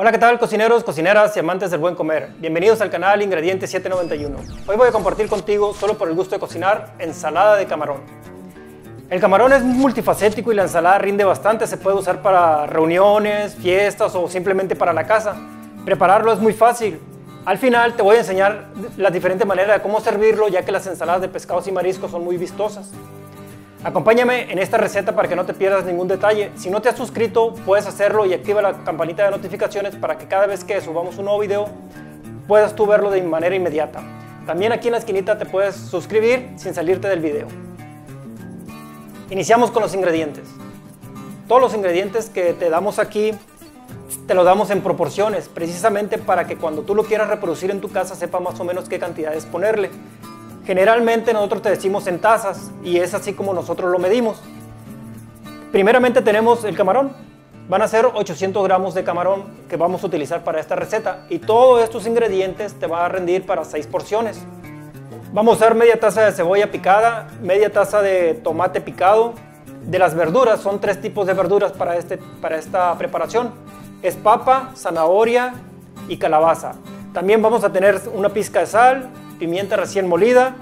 Hola, ¿qué tal, cocineros, cocineras y amantes del buen comer? Bienvenidos al canal Ingredientes 791. Hoy voy a compartir contigo, solo por el gusto de cocinar, ensalada de camarón. El camarón es multifacético y la ensalada rinde bastante. Se puede usar para reuniones, fiestas o simplemente para la casa. Prepararlo es muy fácil. Al final te voy a enseñar las diferentes maneras de cómo servirlo, ya que las ensaladas de pescados y mariscos son muy vistosas. Acompáñame en esta receta para que no te pierdas ningún detalle. Si no te has suscrito, puedes hacerlo y activa la campanita de notificaciones para que cada vez que subamos un nuevo video puedas tú verlo de manera inmediata. También aquí en la esquinita te puedes suscribir sin salirte del video. Iniciamos con los ingredientes. Todos los ingredientes que te damos aquí te los damos en proporciones, precisamente para que cuando tú lo quieras reproducir en tu casa sepa más o menos qué cantidades ponerle. Generalmente nosotros te decimos en tazas y es así como nosotros lo medimos. Primeramente tenemos el camarón. Van a ser 800 gramos de camarón que vamos a utilizar para esta receta y todos estos ingredientes te van a rendir para 6 porciones. Vamos a usar media taza de cebolla picada, media taza de tomate picado. De las verduras, son 3 tipos de verduras para esta preparación. Es papa, zanahoria y calabaza. También vamos a tener una pizca de sal, pimienta recién molida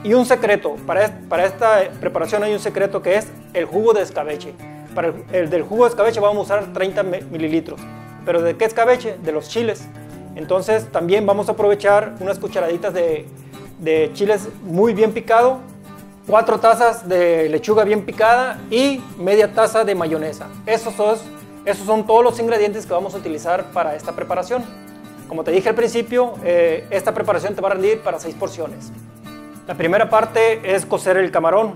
y un secreto. Para esta preparación hay un secreto que es el jugo de escabeche. Para el del jugo de escabeche vamos a usar 30 mililitros. ¿Pero de qué escabeche? De los chiles. Entonces también vamos a aprovechar unas cucharaditas de chiles muy bien picado, 4 tazas de lechuga bien picada y media taza de mayonesa. Esos son todos los ingredientes que vamos a utilizar para esta preparación. Como te dije al principio, esta preparación te va a rendir para 6 porciones. La primera parte es cocer el camarón.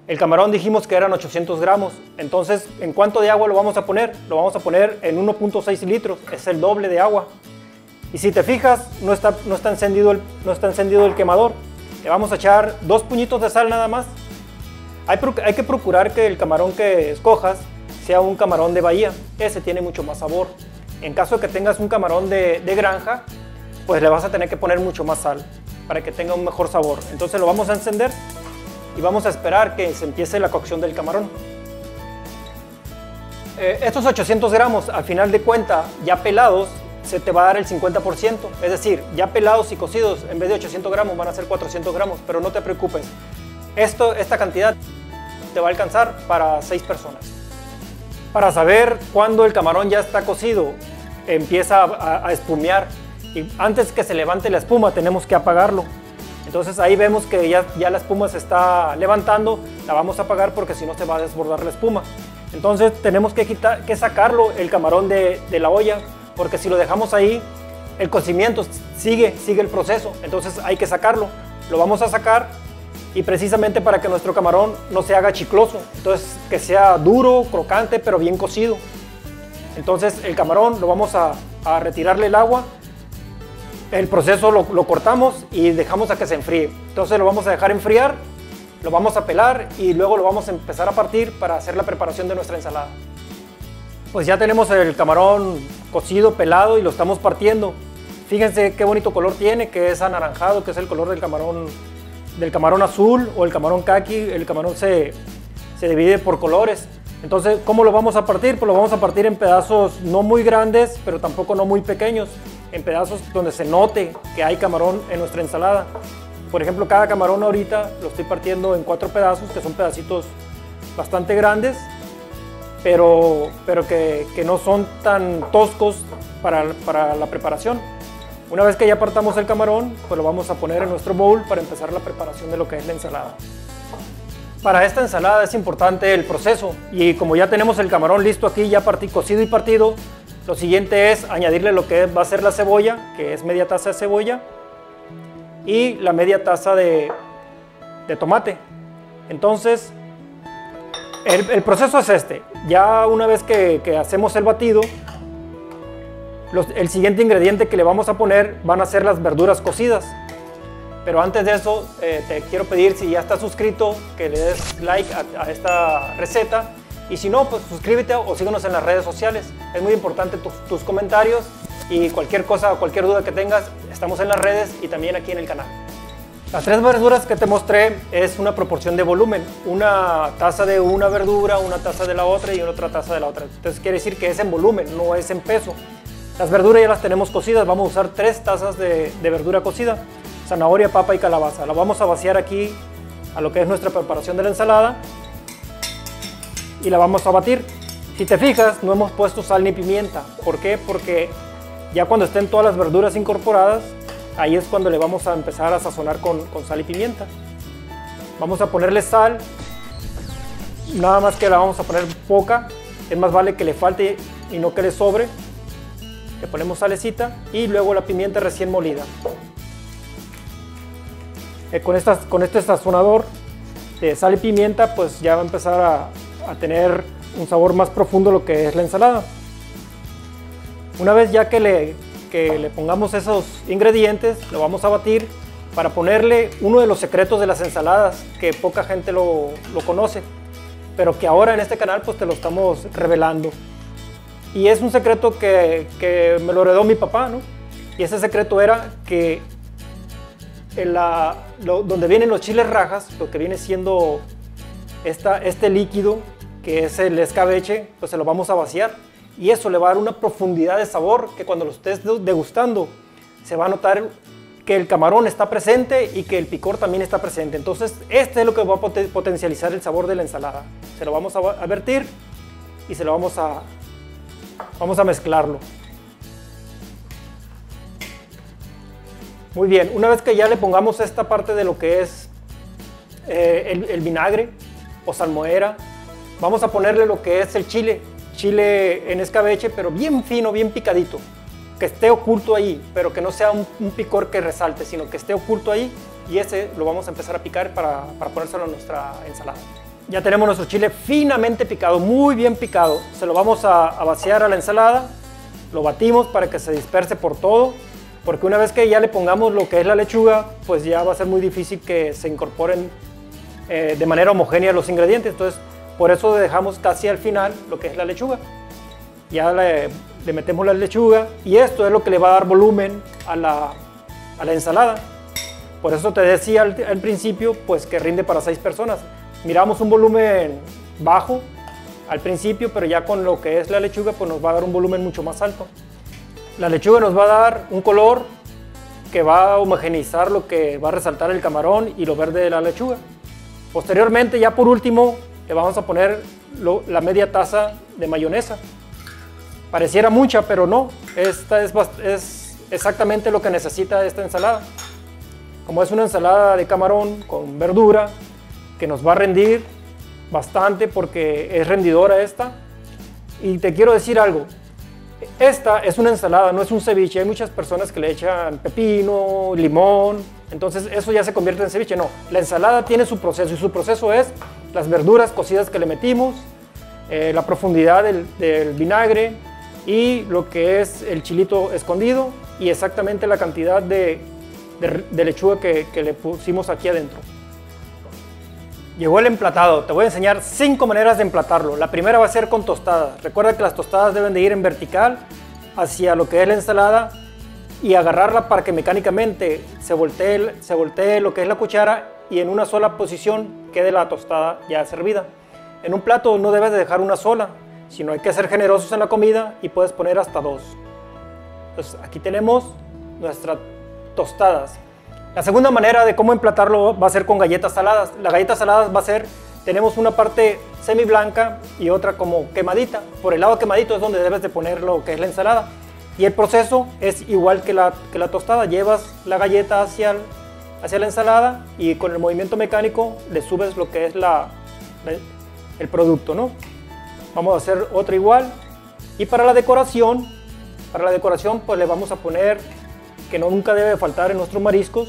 El camarón dijimos que eran 800 gramos. Entonces, ¿en cuánto de agua lo vamos a poner? Lo vamos a poner en 1.6 litros. Es el doble de agua. Y si te fijas, no está encendido el quemador. Le vamos a echar 2 puñitos de sal nada más. Hay que procurar que el camarón que escojas sea un camarón de bahía. Ese tiene mucho más sabor. En caso de que tengas un camarón de granja, pues le vas a tener que poner mucho más sal para que tenga un mejor sabor. Entonces lo vamos a encender y vamos a esperar que se empiece la cocción del camarón. Estos 800 gramos, al final de cuenta, ya pelados, se te va a dar el 50%. Es decir, ya pelados y cocidos, en vez de 800 gramos van a ser 400 gramos, pero no te preocupes. Esta cantidad te va a alcanzar para 6 personas. Para saber cuándo el camarón ya está cocido, empieza a espumear y antes que se levante la espuma tenemos que apagarlo. Entonces ahí vemos que ya la espuma se está levantando, la vamos a apagar porque si no se va a desbordar la espuma. Entonces tenemos que sacarlo el camarón de la olla, porque si lo dejamos ahí el cocimiento sigue el proceso, entonces hay que sacarlo. Lo vamos a sacar y precisamente para que nuestro camarón no se haga chicloso, entonces que sea duro, crocante, pero bien cocido. Entonces el camarón lo vamos a retirarle el agua, el proceso lo cortamos y dejamos a que se enfríe. Entonces lo vamos a dejar enfriar, lo vamos a pelar y luego lo vamos a empezar a partir para hacer la preparación de nuestra ensalada. Pues ya tenemos el camarón cocido, pelado y lo estamos partiendo. Fíjense qué bonito color tiene, que es anaranjado, que es el color del camarón azul o el camarón caqui. El camarón se divide por colores. Entonces, ¿cómo lo vamos a partir? Pues lo vamos a partir en pedazos no muy grandes, pero tampoco no muy pequeños. En pedazos donde se note que hay camarón en nuestra ensalada. Por ejemplo, cada camarón ahorita lo estoy partiendo en 4 pedazos, que son pedacitos bastante grandes, pero que no son tan toscos para la preparación. Una vez que ya partamos el camarón, pues lo vamos a poner en nuestro bowl para empezar la preparación de lo que es la ensalada. Para esta ensalada es importante el proceso y como ya tenemos el camarón listo aquí, ya cocido y partido, lo siguiente es añadirle lo que va a ser la cebolla, que es media taza de cebolla y la media taza de tomate. Entonces, el proceso es este. Ya una vez que hacemos el batido, el siguiente ingrediente que le vamos a poner van a ser las verduras cocidas. Pero antes de eso, te quiero pedir, si ya estás suscrito, que le des like a esta receta. Y si no, pues suscríbete o síguenos en las redes sociales. Es muy importante tus comentarios y cualquier cosa o cualquier duda que tengas, estamos en las redes y también aquí en el canal. Las 3 verduras que te mostré es una proporción de volumen. Una taza de una verdura, una taza de la otra y otra taza de la otra. Entonces quiere decir que es en volumen, no es en peso. Las verduras ya las tenemos cocidas, vamos a usar 3 tazas de verdura cocida, zanahoria, papa y calabaza. La vamos a vaciar aquí a lo que es nuestra preparación de la ensalada y la vamos a batir. Si te fijas, no hemos puesto sal ni pimienta. ¿Por qué? Porque ya cuando estén todas las verduras incorporadas, ahí es cuando le vamos a empezar a sazonar con sal y pimienta. Vamos a ponerle sal, nada más que la vamos a poner poca, es más vale que le falte y no que le sobre. Le ponemos salecita y luego la pimienta recién molida. Con este sazonador de sal y pimienta, pues ya va a empezar a tener un sabor más profundo lo que es la ensalada. Una vez ya que le pongamos esos ingredientes, lo vamos a batir para ponerle uno de los secretos de las ensaladas que poca gente lo conoce, pero que ahora en este canal pues te lo estamos revelando. Y es un secreto que me lo heredó mi papá, ¿no? Y ese secreto era que donde vienen los chiles rajas, lo que viene siendo este líquido, que es el escabeche, pues se lo vamos a vaciar. Y eso le va a dar una profundidad de sabor que cuando lo estés degustando, se va a notar que el camarón está presente y que el picor también está presente. Entonces, este es lo que va a potencializar el sabor de la ensalada. Se lo vamos a vertir y se lo vamos a mezclarlo. Muy bien, una vez que ya le pongamos esta parte de lo que es el vinagre o salmoera, vamos a ponerle lo que es el chile en escabeche, pero bien fino, bien picadito, que esté oculto ahí, pero que no sea un picor que resalte, sino que esté oculto ahí, y ese lo vamos a empezar a picar para ponérselo a nuestra ensalada. Ya tenemos nuestro chile finamente picado, muy bien picado. Se lo vamos a vaciar a la ensalada, lo batimos para que se disperse por todo, porque una vez que ya le pongamos lo que es la lechuga, pues ya va a ser muy difícil que se incorporen de manera homogénea los ingredientes. Entonces, por eso dejamos casi al final lo que es la lechuga. Ya le metemos la lechuga y esto es lo que le va a dar volumen a la ensalada. Por eso te decía al principio, pues que rinde para 6 personas. Miramos un volumen bajo al principio, pero ya con lo que es la lechuga, pues nos va a dar un volumen mucho más alto. La lechuga nos va a dar un color que va a homogeneizar lo que va a resaltar el camarón y lo verde de la lechuga. Posteriormente, ya por último, le vamos a poner la media taza de mayonesa. Pareciera mucha, pero no. Esta es exactamente lo que necesita esta ensalada. Como es una ensalada de camarón con verdura, que nos va a rendir bastante porque es rendidora esta. Y te quiero decir algo. Esta es una ensalada, no es un ceviche. Hay muchas personas que le echan pepino, limón, entonces eso ya se convierte en ceviche. No, la ensalada tiene su proceso y su proceso es las verduras cocidas que le metimos, la profundidad del vinagre y lo que es el chilito escondido y exactamente la cantidad de lechuga que le pusimos aquí adentro. Llegó el emplatado. Te voy a enseñar 5 maneras de emplatarlo. La primera va a ser con tostadas. Recuerda que las tostadas deben de ir en vertical hacia lo que es la ensalada y agarrarla para que mecánicamente se voltee lo que es la cuchara y en una sola posición quede la tostada ya servida. En un plato no debes de dejar una sola, sino hay que ser generosos en la comida y puedes poner hasta 2. Entonces aquí tenemos nuestras tostadas. La segunda manera de cómo emplatarlo va a ser con galletas saladas. Las galletas saladas va a ser, tenemos una parte semi blanca y otra como quemadita. Por el lado quemadito es donde debes de poner lo que es la ensalada. Y el proceso es igual que la tostada. Llevas la galleta hacia la ensalada y con el movimiento mecánico le subes lo que es el producto, ¿no? Vamos a hacer otra igual. Y para la decoración pues le vamos a poner, que nunca debe faltar en nuestros mariscos,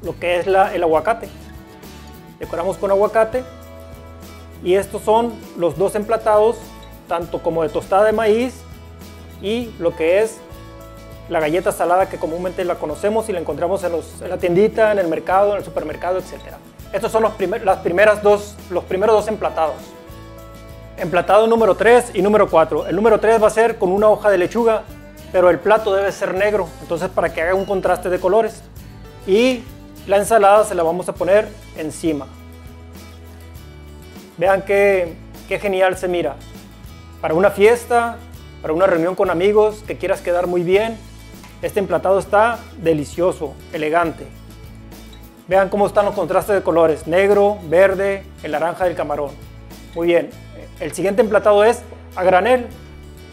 lo que es el aguacate. Decoramos con aguacate y estos son los 2 emplatados, tanto como de tostada de maíz y lo que es la galleta salada que comúnmente la conocemos y la encontramos en la tiendita, en el mercado, en el supermercado, etc. Estos son los primeros 2 emplatados. Emplatado número 3 y número 4. El número 3 va a ser con una hoja de lechuga, pero el plato debe ser negro, entonces para que haga un contraste de colores. Y la ensalada se la vamos a poner encima. Vean qué genial se mira. Para una fiesta, para una reunión con amigos que quieras quedar muy bien. Este emplatado está delicioso, elegante. Vean cómo están los contrastes de colores, negro, verde, el naranja del camarón. Muy bien, el siguiente emplatado es a granel.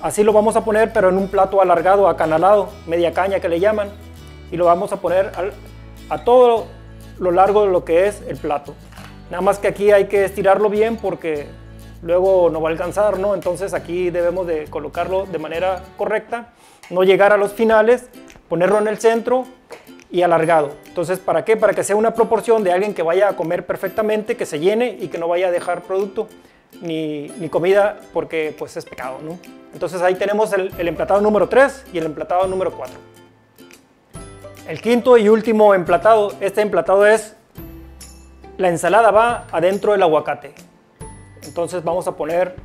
Así lo vamos a poner, pero en un plato alargado, acanalado, media caña que le llaman. Y lo vamos a poner a todo lo largo de lo que es el plato. Nada más que aquí hay que estirarlo bien porque luego no va a alcanzar, ¿no? Entonces aquí debemos de colocarlo de manera correcta, no llegar a los finales, ponerlo en el centro y alargado. Entonces, ¿para qué? Para que sea una proporción de alguien que vaya a comer perfectamente, que se llene y que no vaya a dejar producto ni comida porque pues es pecado, ¿no? Entonces ahí tenemos el emplatado número 3 y el emplatado número 4. El quinto y último emplatado, este emplatado es la ensalada va adentro del aguacate. Entonces vamos a poner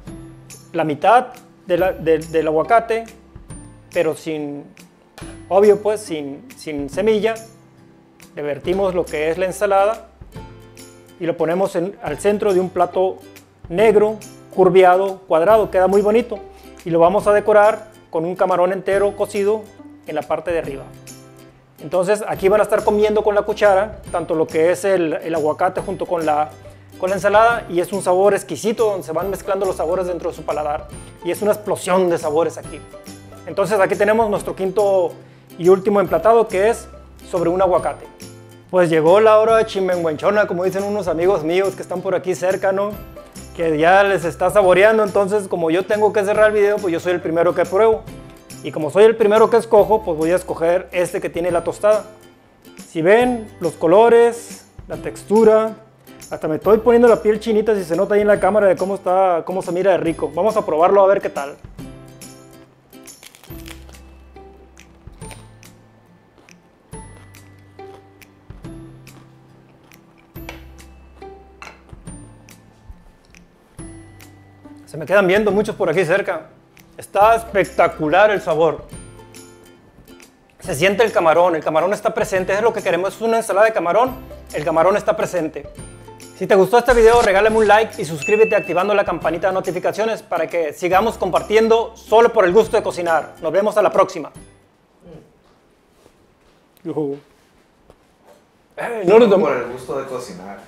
la mitad del aguacate, pero sin, obvio pues, sin semilla. Le vertimos lo que es la ensalada y lo ponemos al centro de un plato negro, curviado, cuadrado, queda muy bonito. Y lo vamos a decorar con un camarón entero cocido en la parte de arriba. Entonces aquí van a estar comiendo con la cuchara, tanto lo que es el aguacate junto con la ensalada, y es un sabor exquisito donde se van mezclando los sabores dentro de su paladar y es una explosión de sabores aquí. Entonces aquí tenemos nuestro quinto y último emplatado, que es sobre un aguacate. Pues llegó la hora de chimenguenchona, como dicen unos amigos míos que están por aquí cerca, ¿no? Que ya les está saboreando. Entonces, como yo tengo que cerrar el video, pues yo soy el primero que pruebo. Y como soy el primero que escojo, pues voy a escoger este que tiene la tostada. Si ven los colores, la textura, hasta me estoy poniendo la piel chinita si se nota ahí en la cámara de cómo se mira de rico. Vamos a probarlo a ver qué tal. Se me quedan viendo muchos por aquí cerca. Está espectacular el sabor. Se siente el camarón está presente, es lo que queremos, es una ensalada de camarón, el camarón está presente. Si te gustó este video, regálame un like y suscríbete activando la campanita de notificaciones para que sigamos compartiendo solo por el gusto de cocinar. Nos vemos a la próxima. No Solo por el gusto de cocinar.